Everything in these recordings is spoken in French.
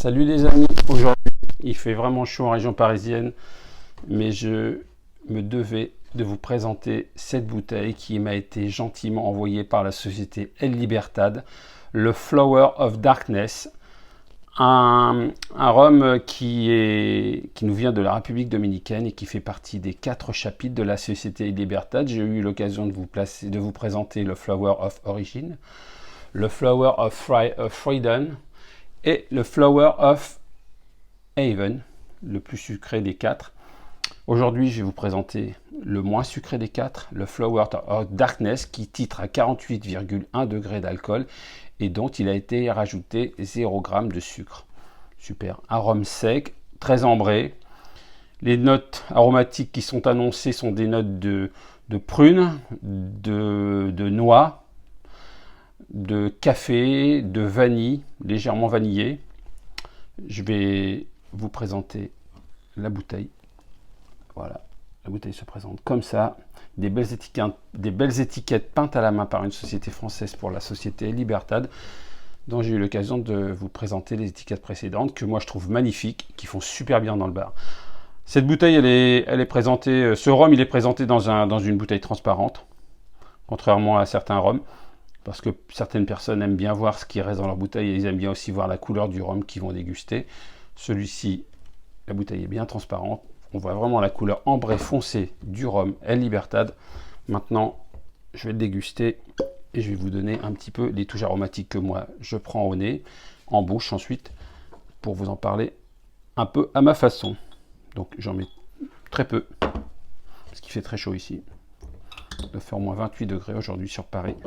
Salut les amis, aujourd'hui il fait vraiment chaud en région parisienne, mais je me devais de vous présenter cette bouteille qui m'a été gentiment envoyée par la société El Libertad, le Flower of Darkness, un rhum qui nous vient de la République dominicaine et qui fait partie des 4 chapitres de la société El Libertad. J'ai eu l'occasion de vous présenter le Flower of Origin, le Flower of Freedom et le Flower of Haven, le plus sucré des 4. Aujourd'hui, je vais vous présenter le moins sucré des 4, le Flower of Darkness, qui titre à 48,1 degrés d'alcool et dont il a été rajouté 0 g de sucre. Super. Un rhum sec, très ambré. Les notes aromatiques qui sont annoncées sont des notes de prune, de noix, de café, de vanille, légèrement vanillé. Je vais vous présenter la bouteille. Voilà, la bouteille se présente comme ça. Des belles étiquettes peintes à la main par une société française pour la société Libertad, dont j'ai eu l'occasion de vous présenter les étiquettes précédentes, que moi je trouve magnifiques, qui font super bien dans le bar. Cette bouteille, elle est présentée, ce rhum, il est présenté dans une bouteille transparente, contrairement à certains rhums. Parce que certaines personnes aiment bien voir ce qui reste dans leur bouteille et ils aiment bien aussi voir la couleur du rhum qu'ils vont déguster. Celui-ci, la bouteille est bien transparente. On voit vraiment la couleur ambrée foncée du rhum El Libertad. Maintenant, je vais le déguster et je vais vous donner un petit peu les touches aromatiques que moi je prends au nez, en bouche ensuite, pour vous en parler un peu à ma façon. Donc j'en mets très peu, parce qu'il fait très chaud ici. Il doit faire au moins 28 degrés aujourd'hui sur Paris.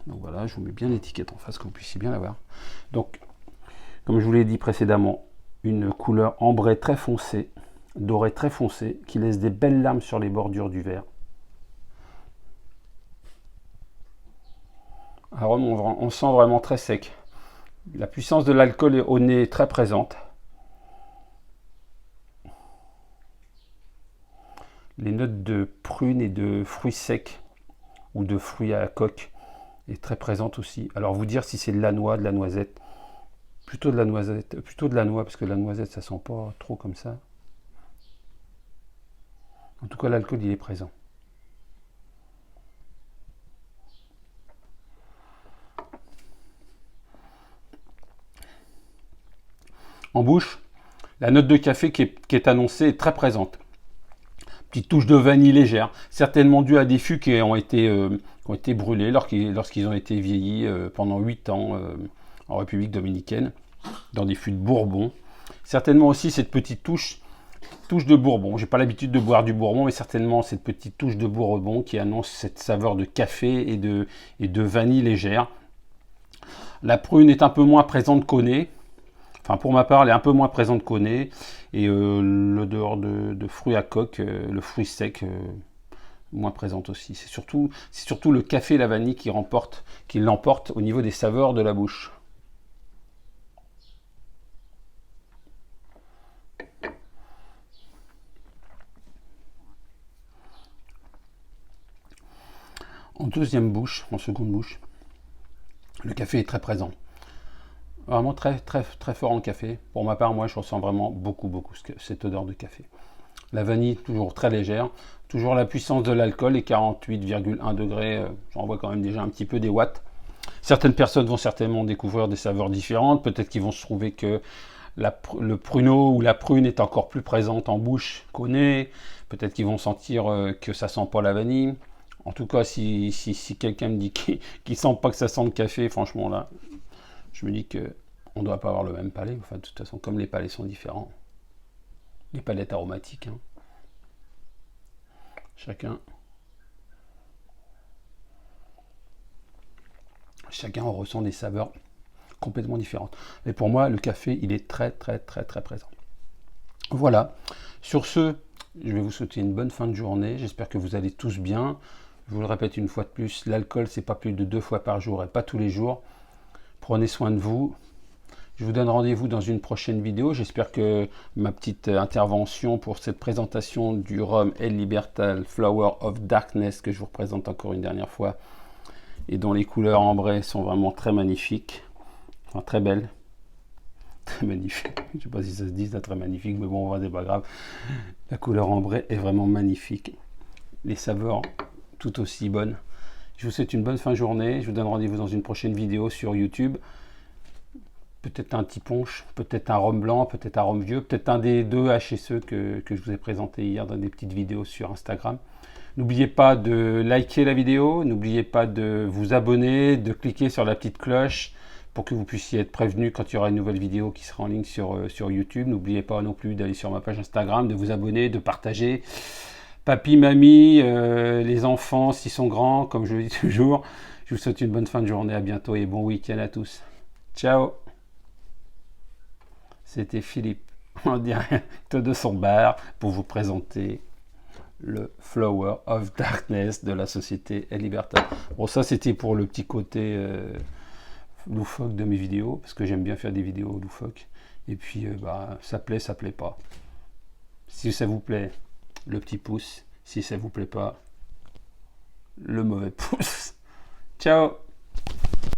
Donc voilà, je vous mets bien l'étiquette en face, que vous puissiez bien la voir. Donc, comme je vous l'ai dit précédemment, une couleur ambrée très foncée, dorée très foncée, qui laisse des belles larmes sur les bordures du verre. Un rhum, on sent vraiment très sec. La puissance de l'alcool au nez est très présente. Les notes de prune et de fruits secs, ou de fruits à la coque, est très présente aussi. Alors vous dire si c'est de la noix, de la noisette, plutôt de la noisette, plutôt de la noix, parce que la noisette ça sent pas trop comme ça. En tout cas l'alcool il est présent. En bouche, la note de café qui est annoncée est très présente. Petite touche de vanille légère, certainement due à des fûts qui ont été brûlés lorsqu'ils ont été vieillis pendant 8 ans en République dominicaine, dans des fûts de Bourbon. Certainement aussi cette petite touche de Bourbon. J'ai pas l'habitude de boire du Bourbon, mais certainement cette petite touche de Bourbon qui annonce cette saveur de café et de vanille légère. La prune est un peu moins présente qu'au nez. Enfin, pour ma part, elle est un peu moins présente qu'au nez. Et l'odeur de fruits à coque, le fruit sec, moins présente aussi. C'est surtout le café et la vanille qui l'emportent au niveau des saveurs de la bouche. En seconde bouche, le café est très présent. Vraiment très, très, très fort en café. Pour ma part, moi, je ressens vraiment beaucoup cette odeur de café. La vanille, toujours très légère. Toujours la puissance de l'alcool, et 48,1 degrés, j'en vois quand même déjà un petit peu des watts. Certaines personnes vont certainement découvrir des saveurs différentes. Peut-être qu'ils vont se trouver que le pruneau ou la prune est encore plus présente en bouche qu'au nez. Peut-être qu'ils vont sentir que ça sent pas la vanille. En tout cas, si quelqu'un me dit qu'il sent pas que ça sent le café, franchement là, je me dis qu'on ne doit pas avoir le même palais. Enfin, de toute façon, comme les palais sont différents, les palettes aromatiques, hein. Chacun en ressent des saveurs complètement différentes. Mais pour moi, le café, il est très, très, très, très présent. Voilà. Sur ce, je vais vous souhaiter une bonne fin de journée. J'espère que vous allez tous bien. Je vous le répète une fois de plus, l'alcool, c'est pas plus de 2 fois par jour et pas tous les jours. Prenez soin de vous. Je vous donne rendez-vous dans une prochaine vidéo. J'espère que ma petite intervention pour cette présentation du rhum El Libertad Flower of Darkness, que je vous représente encore une dernière fois, et dont les couleurs ambrées sont vraiment très magnifiques, enfin très belles. très magnifique. Je ne sais pas si ça se dit, c'est très magnifique, mais bon, c'est pas grave. La couleur ambrée est vraiment magnifique. Les saveurs tout aussi bonnes. Je vous souhaite une bonne fin de journée. Je vous donne rendez-vous dans une prochaine vidéo sur YouTube. Peut-être un petit punch, peut-être un rhum blanc, peut-être un rhum vieux, peut-être un des deux HSE que je vous ai présenté hier dans des petites vidéos sur Instagram. N'oubliez pas de liker la vidéo, n'oubliez pas de vous abonner, de cliquer sur la petite cloche pour que vous puissiez être prévenu quand il y aura une nouvelle vidéo qui sera en ligne sur YouTube. N'oubliez pas non plus d'aller sur ma page Instagram, de vous abonner, de partager. Papy, mamie, les enfants, s'ils sont grands, comme je le dis toujours. Je vous souhaite une bonne fin de journée, à bientôt et bon week-end à tous. Ciao. C'était Philippe en direct de son bar pour vous présenter le Flower of Darkness de la société El Libertad. Bon, ça c'était pour le petit côté loufoque de mes vidéos, parce que j'aime bien faire des vidéos loufoques. Et puis, ça plaît pas. Si ça vous plaît, le petit pouce. Si ça vous plaît pas, le mauvais pouce. Ciao.